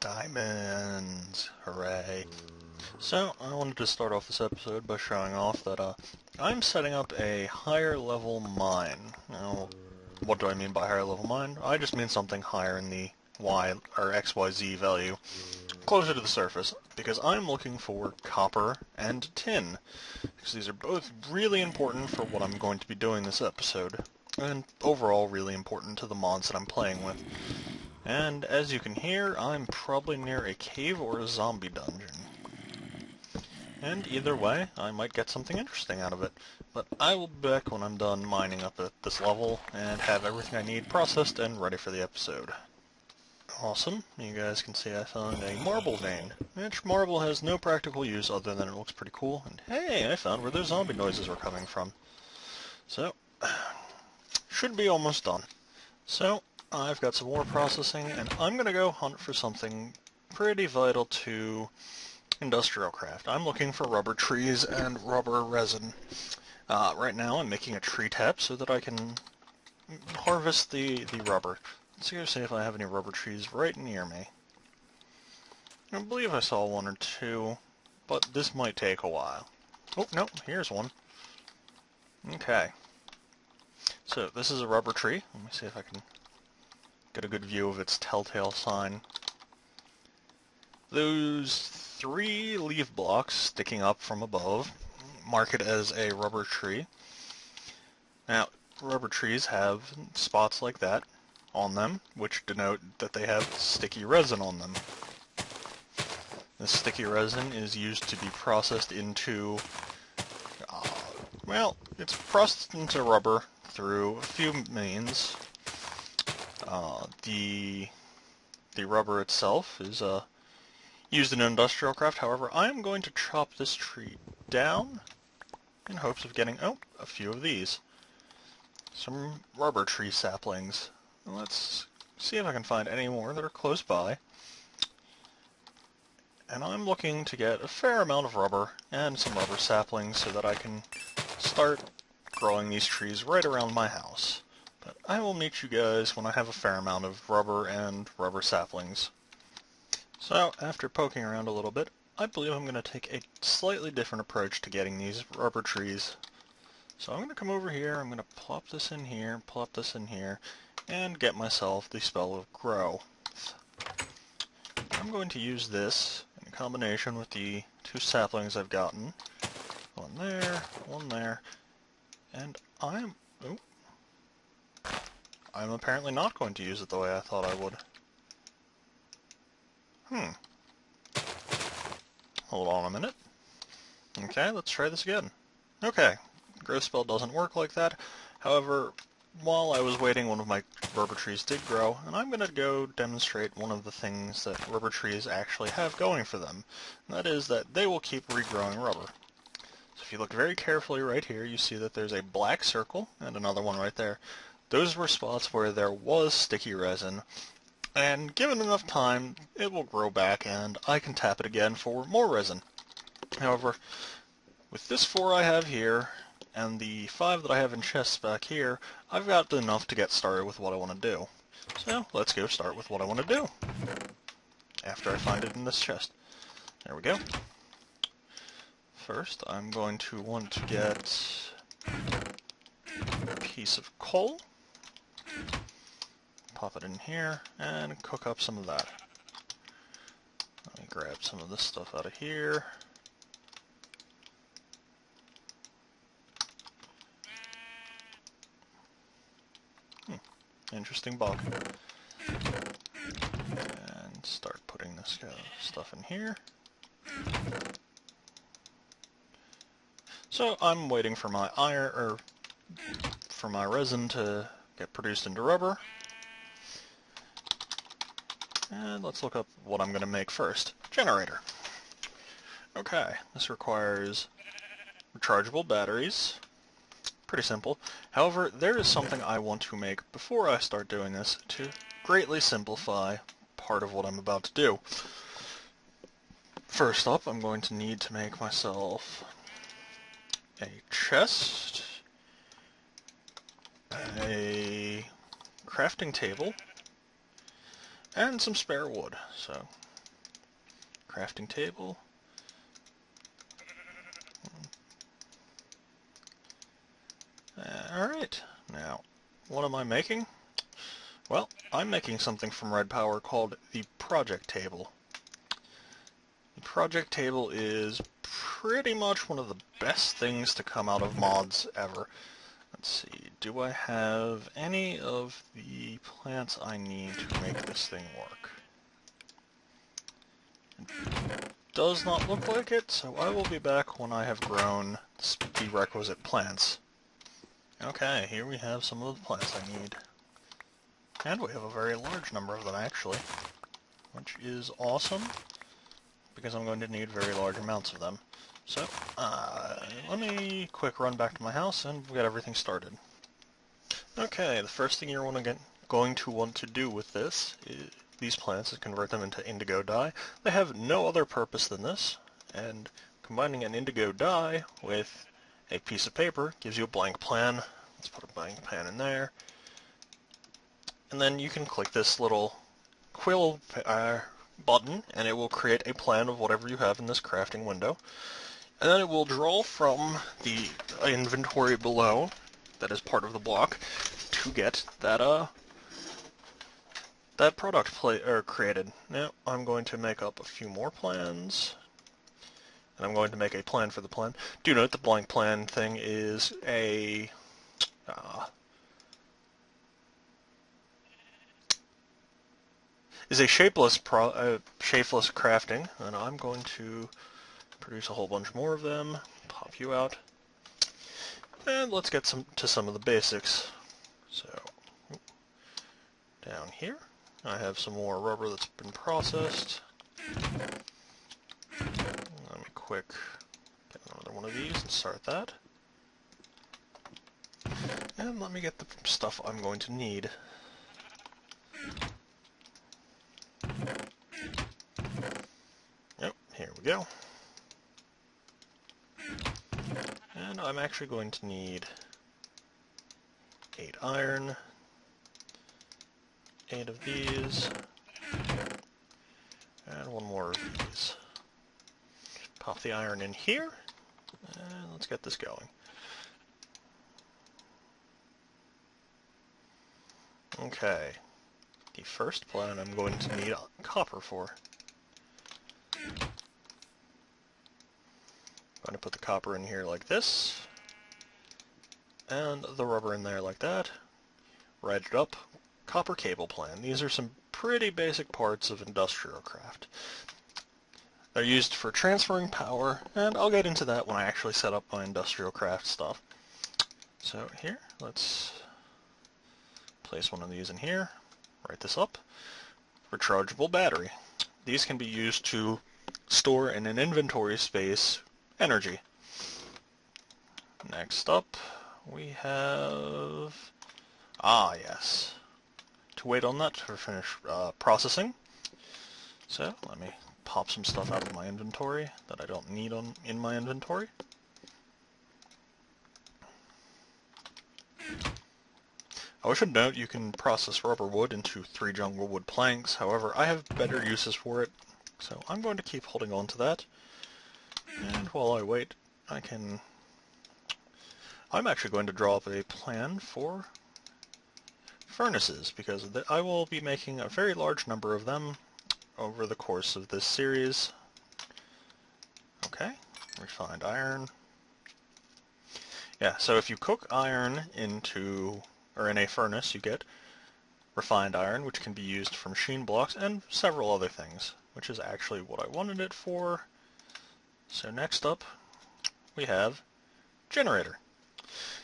Diamonds! Hooray. So, I wanted to start off this episode by showing off that I'm setting up a higher level mine. Now, what do I mean by higher level mine? I just mean something higher in the Y or XYZ value, closer to the surface, because I'm looking for copper and tin, because these are both really important for what I'm going to be doing this episode, and overall really important to the mods that I'm playing with. And as you can hear, I'm probably near a cave or a zombie dungeon. And either way, I might get something interesting out of it. But I will be back when I'm done mining up at this level and have everything I need processed and ready for the episode. Awesome, you guys can see I found a marble vein, which marble has no practical use other than it looks pretty cool. And hey, I found where those zombie noises were coming from. So, should be almost done. So, I've got some more processing, and I'm going to go hunt for something pretty vital to industrial craft. I'm looking for rubber trees and rubber resin. Right now I'm making a tree tap so that I can harvest the rubber. Let's go see if I have any rubber trees right near me. I believe I saw one or two, but this might take a while. Oh, no, here's one. Okay. So, this is a rubber tree. Let me see if I can get a good view of its telltale sign. Those 3 leaf blocks sticking up from above mark it as a rubber tree. Now, rubber trees have spots like that on them, which denote that they have sticky resin on them. This sticky resin is used to be processed into, well, it's processed into rubber through a few means. The rubber itself is used in industrial craft. However, I'm going to chop this tree down in hopes of getting, a few of these. Some rubber tree saplings. Let's see if I can find any more that are close by. And I'm looking to get a fair amount of rubber and some rubber saplings so that I can start growing these trees right around my house. But I will meet you guys when I have a fair amount of rubber and rubber saplings. So, after poking around a little bit, I believe I'm going to take a slightly different approach to getting these rubber trees. So I'm going to come over here, I'm going to plop this in here, plop this in here, and get myself the spell of grow. I'm going to use this in combination with the 2 saplings I've gotten. One there, and I'm apparently not going to use it the way I thought I would. Hold on a minute. Okay, let's try this again. Okay, growth spell doesn't work like that. However, while I was waiting, one of my rubber trees did grow, and I'm going to go demonstrate one of the things that rubber trees actually have going for them. And that is that they will keep regrowing rubber. So if you look very carefully right here, you see that there's a black circle and another one right there. Those were spots where there was sticky resin, and given enough time, it will grow back and I can tap it again for more resin. However, with this 4 I have here, and the 5 that I have in chests back here, I've got enough to get started with what I want to do. So, let's go start with what I want to do, after I find it in this chest. There we go. First, I'm going to want to get a piece of coal, pop it in here, and cook up some of that. Let me grab some of this stuff out of here. Interesting bug. And start putting this stuff in here. So I'm waiting for my iron, or for my resin to get produced into rubber. And let's look up what I'm going to make first. Generator. Okay, this requires rechargeable batteries. Pretty simple. However, there is something I want to make before I start doing this to greatly simplify part of what I'm about to do. First up, I'm going to need to make myself a chest, a crafting table, and some spare wood. So crafting table. Alright, now, what am I making? Well, I'm making something from Red Power called the project table. The project table is pretty much one of the best things to come out of mods ever. Let's see, do I have any of the plants I need to make this thing work? It does not look like it, so I will be back when I have grown the requisite plants. Okay, here we have some of the plants I need. And we have a very large number of them, actually, which is awesome, because I'm going to need very large amounts of them. So, let me quick run back to my house and we'll get everything started. Okay, the first thing you're going to want to do with these plants is convert them into indigo dye. They have no other purpose than this, and combining an indigo dye with a piece of paper gives you a blank plan. Let's put a blank plan in there. And then you can click this little quill button, and it will create a plan of whatever you have in this crafting window. And then it will draw from the inventory below, that is part of the block, to get that that product created. Now I'm going to make up a few more plans, and I'm going to make a plan for the plan. Do note the blank plan thing is a shapeless crafting, and I'm going to produce a whole bunch more of them. Pop you out, and let's get to some of the basics. So down here, I have some more rubber that's been processed. Let me quick get another one of these and start that. And let me get the stuff I'm going to need. Yep, here we go. And I'm actually going to need 8 iron, 8 of these, and 1 more of these. Pop the iron in here, and let's get this going. Okay, the first plant I'm going to need copper for. I'm going to put the copper in here like this, and the rubber in there like that. Write it up. Copper cable plan. These are some pretty basic parts of industrial craft. They're used for transferring power, and I'll get into that when I actually set up my industrial craft stuff. So here, let's place one of these in here. Write this up. Rechargeable battery. These can be used to store in an inventory space energy. Next up, we have... yes. To wait on that to finish processing. So, let me pop some stuff out of my inventory that I don't need in my inventory. I should note you can process rubber wood into 3 jungle wood planks, however I have better uses for it, so I'm going to keep holding on to that. And while I wait, I'm actually going to draw up a plan for furnaces, because I will be making a very large number of them over the course of this series. Okay, refined iron. Yeah, so if you cook iron in a furnace, you get refined iron, which can be used for machine blocks and several other things, which is actually what I wanted it for. So next up, we have generator.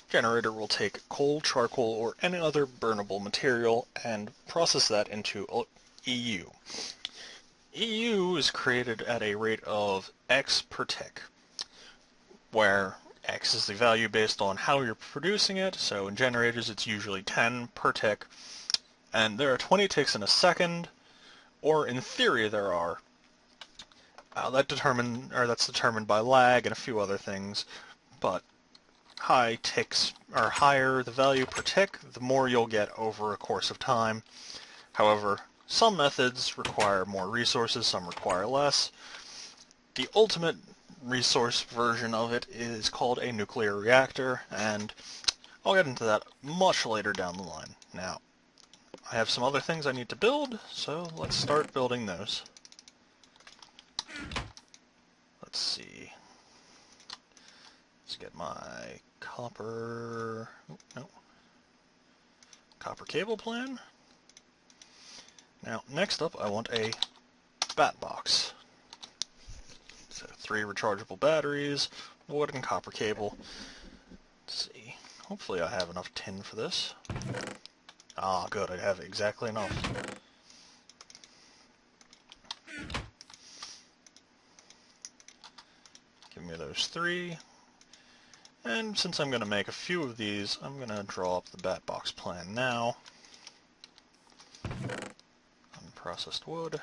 Generator will take coal, charcoal, or any other burnable material and process that into EU. EU is created at a rate of X per tick, where X is the value based on how you're producing it. So in generators it's usually 10 per tick, and there are 20 ticks in a second, or in theory there are. That's determined by lag and a few other things, but high ticks, or higher the value per tick, the more you'll get over a course of time. However, some methods require more resources, some require less. the ultimate resource version of it is called a nuclear reactor, and I'll get into that much later down the line. Now, I have some other things I need to build, so let's start building those. Let's see. Let's get my copper... Oh, no. Copper cable plan. Now, next up, I want a bat box. So 3 rechargeable batteries, wood and copper cable. Let's see. Hopefully I have enough tin for this. Ah, good. I have exactly enough. Give me those 3. And since I'm going to make a few of these, I'm going to draw up the bat box plan now. Unprocessed wood.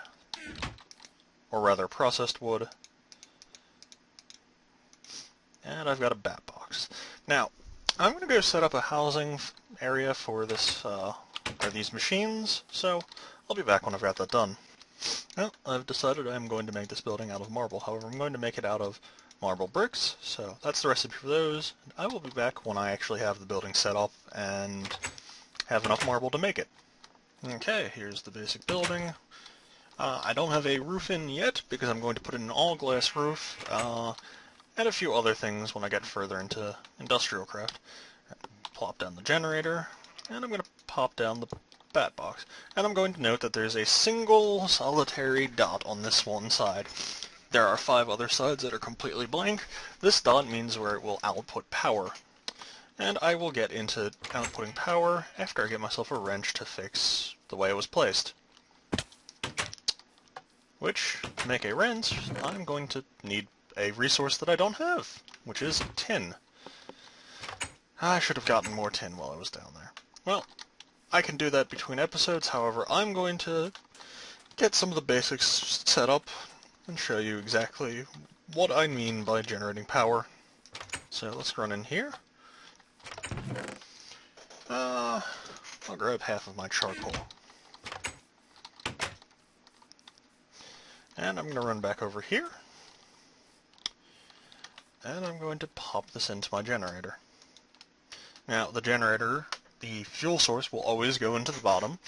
Or rather, processed wood. And I've got a bat box. Now, I'm going to go set up a housing area for this, these machines, so I'll be back when I've got that done. Well, I've decided I'm going to make this building out of marble. However, I'm going to make it out of marble bricks, so that's the recipe for those. I will be back when I actually have the building set up and have enough marble to make it. Okay, here's the basic building. I don't have a roof in yet because I'm going to put in an all-glass roof, and a few other things when I get further into industrial craft. Plop down the generator, and I'm going to pop down the bat box. And I'm going to note that there's a single solitary dot on this one side. There are 5 other sides that are completely blank. This dot means where it will output power. And I will get into outputting power after I get myself a wrench to fix the way it was placed. Which, to make a wrench, I'm going to need a resource that I don't have, which is tin. I should have gotten more tin while I was down there. Well, I can do that between episodes, however, I'm going to get some of the basics set up and show you exactly what I mean by generating power. So let's run in here. I'll grab half of my charcoal. And I'm going to run back over here. And I'm going to pop this into my generator. Now, the generator, the fuel source, will always go into the bottom.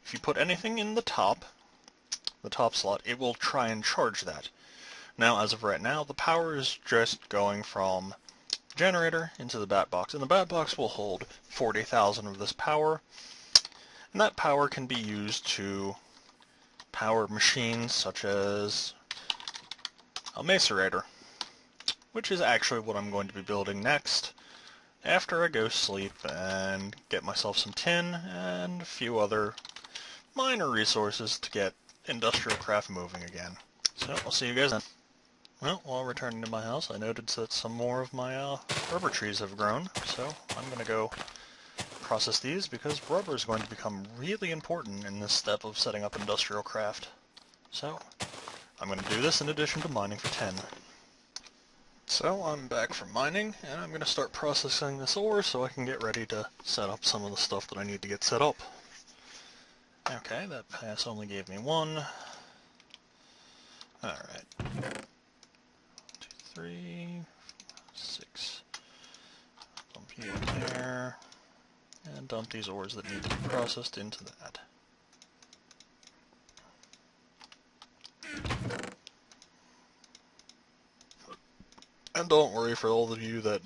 If you put anything in the top slot, it will try and charge that. Now, as of right now, the power is just going from the generator into the bat box, and the bat box will hold 40,000 of this power, and that power can be used to power machines such as a macerator, which is actually what I'm going to be building next after I go sleep and get myself some tin and a few other minor resources to get industrial craft moving again. So, I'll see you guys then. Well, while returning to my house, I noticed that some more of my rubber trees have grown, so I'm going to go process these because rubber is going to become really important in this step of setting up industrial craft. So, I'm going to do this in addition to mining for tin. So, I'm back from mining, and I'm going to start processing this ore so I can get ready to set up some of the stuff that I need to get set up. Okay, that pass only gave me 1. Alright. 1, 2, 3, 6. Dump you in there. And dump these ores that need to be processed into that. And don't worry, for all of you that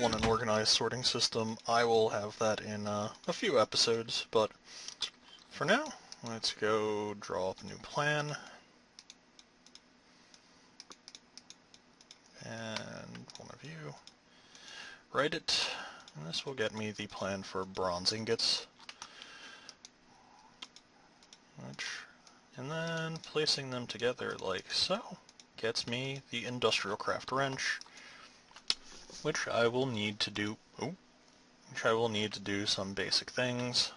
want an organized sorting system, I will have that in a few episodes, but for now, let's go draw up a new plan. And one of you, write it, and this will get me the plan for bronze ingots. And then placing them together like so gets me the industrial craft wrench, which I will need to do some basic things.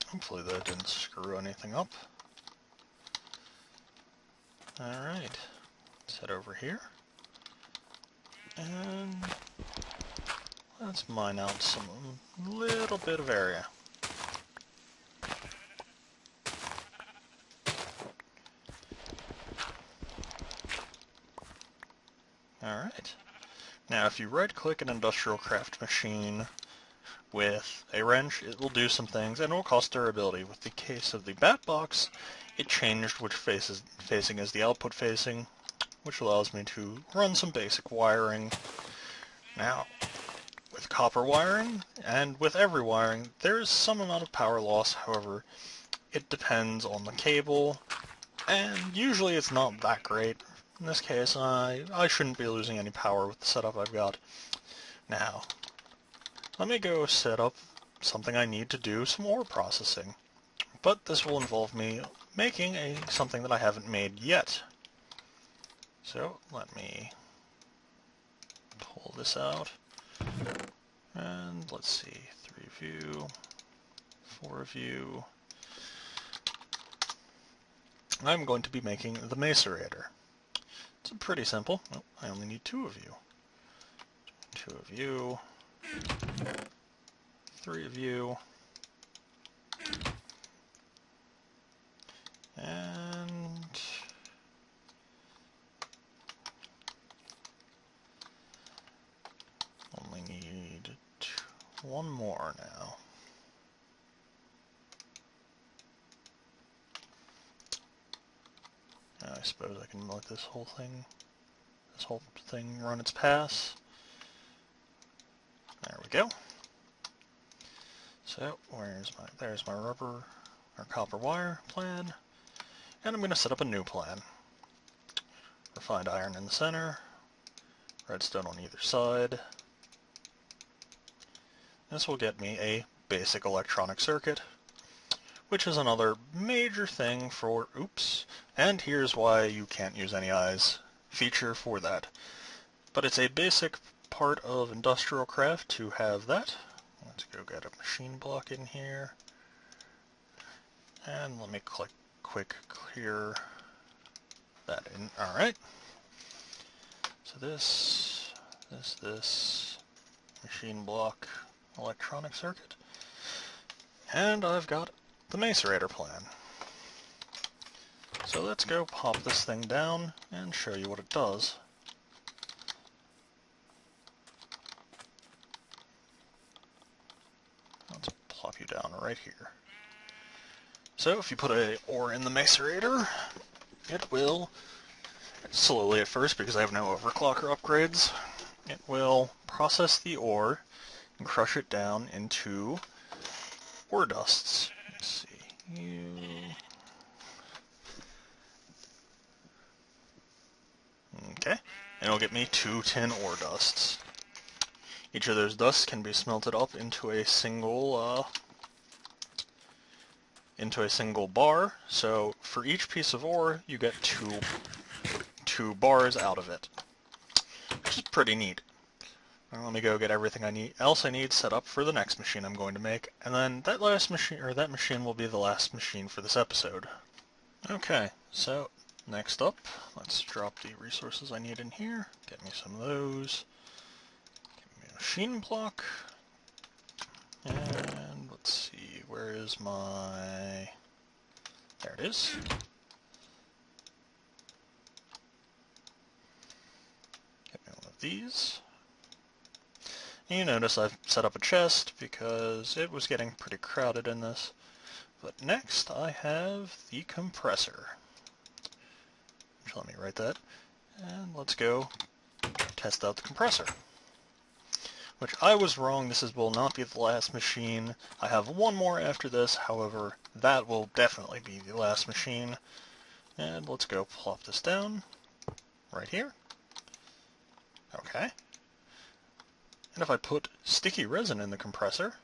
Hopefully that didn't screw anything up. Alright, let's head over here. And let's mine out some little bit of area. Alright. Now if you right-click an industrial craft machine with a wrench, it will do some things, and it will cost durability. With the case of the bat box, it changed which facing is the output facing, which allows me to run some basic wiring. Now, with copper wiring, and with every wiring, there is some amount of power loss. However, it depends on the cable, and usually it's not that great. In this case, I shouldn't be losing any power with the setup I've got. Now, let me go set up something I need to do some ore processing. But this will involve me making something that I haven't made yet. So, let me pull this out. And let's see, 3 view, 4 view. I'm going to be making the macerator. It's pretty simple. Oh, I only need 2 of you. 2 of you. 3 of you. And only need 1 more now. I suppose I can let this whole thing run its pass. There we go. So there's my rubber or copper wire plan, and I'm going to set up a new plan. Refined iron in the center, redstone on either side. This will get me a basic electronic circuit, which is another major thing for, oops, and here's why you can't use any eyes feature for that. But it's a basic part of industrial craft to have that. Let's go get a machine block in here. And let me quick clear that in. Alright. So this, machine block, electronic circuit. And I've got the macerator plan. So let's go pop this thing down and show you what it does. Let's plop you down right here. So if you put an ore in the macerator, it will, slowly at first because I have no overclocker upgrades, it will process the ore and crush it down into ore dusts. Let's see, okay, and it'll get me 2 tin ore dusts. Each of those dusts can be smelted up into a single bar. So for each piece of ore, you get two bars out of it, which is pretty neat. Now let me go get everything else I need set up for the next machine I'm going to make, and then that machine will be the last machine for this episode. Okay, so next up, let's drop the resources I need in here. Get me some of those. Give me a machine block. And let's see, where is my... There it is. Get me one of these. And you notice I've set up a chest because it was getting pretty crowded in this. But next I have the compressor. Let me write that. And let's go test out the compressor. Which I was wrong, will not be the last machine. I have 1 more after this, however, that will definitely be the last machine. And let's go plop this down, right here. Okay. And if I put sticky resin in the compressor,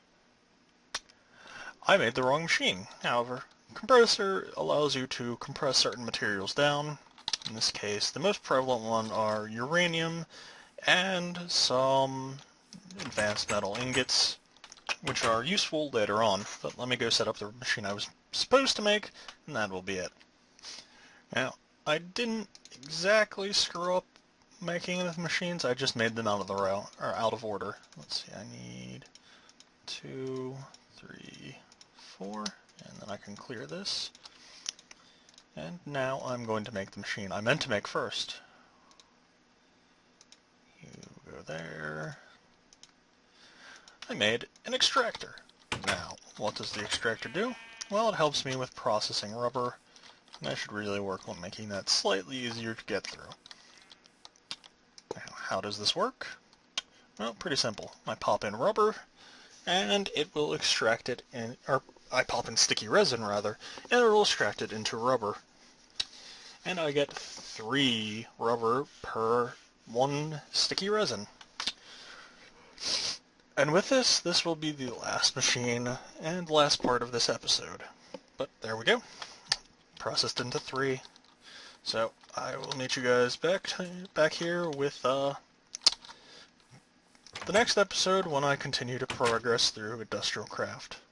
I made the wrong machine. However, compressor allows you to compress certain materials down. In this case, the most prevalent one are uranium and some advanced metal ingots, which are useful later on. But let me go set up the machine I was supposed to make, and that will be it. Now, I didn't exactly screw up making the machines, I just made them out of order. Let's see, I need 2, 3, 4, and then I can clear this. And now I'm going to make the machine I meant to make first. there. I made an extractor. Now, what does the extractor do? Well, it helps me with processing rubber, and I should really work on making that slightly easier to get through. Now, how does this work? Well, pretty simple. I pop in rubber, and it will extract it in, or I pop in sticky resin rather, and it will extract it into rubber. And I get 3 rubber per 1 sticky resin. And with this will be the last machine and last part of this episode. But there we go. Processed into 3. So I will meet you guys back here with the next episode when I continue to progress through industrial craft.